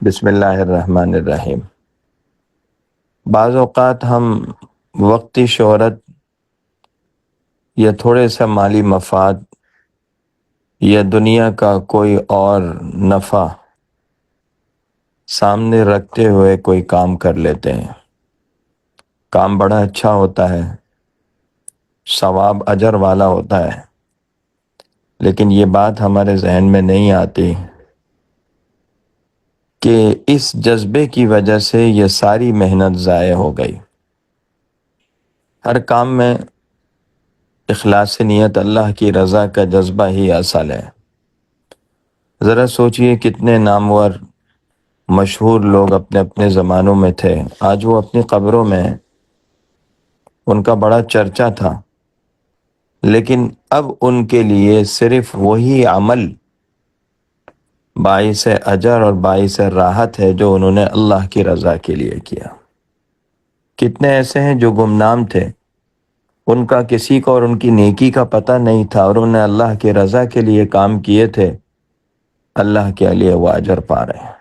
بسم اللہ الرحمن الرحیم۔ بعض اوقات ہم وقتی شہرت یا تھوڑے سا مالی مفاد یا دنیا کا کوئی اور نفع سامنے رکھتے ہوئے کوئی کام کر لیتے ہیں۔ کام بڑا اچھا ہوتا ہے، ثواب اجر والا ہوتا ہے، لیکن یہ بات ہمارے ذہن میں نہیں آتی کہ اس جذبے کی وجہ سے یہ ساری محنت ضائع ہو گئی۔ ہر کام میں اخلاص نیت، اللہ کی رضا کا جذبہ ہی اصل ہے۔ ذرا سوچئے کتنے نامور مشہور لوگ اپنے اپنے زمانوں میں تھے، آج وہ اپنی قبروں میں، ان کا بڑا چرچا تھا، لیکن اب ان کے لیے صرف وہی عمل باعث اجر اور باعث راحت ہے جو انہوں نے اللہ کی رضا کے لیے کیا۔ کتنے ایسے ہیں جو گمنام تھے، ان کا کسی کو اور ان کی نیکی کا پتہ نہیں تھا، اور انہوں نے اللہ کی رضا کے لیے کام کیے تھے، اللہ کے لیے وہ اجر پا رہے ہیں۔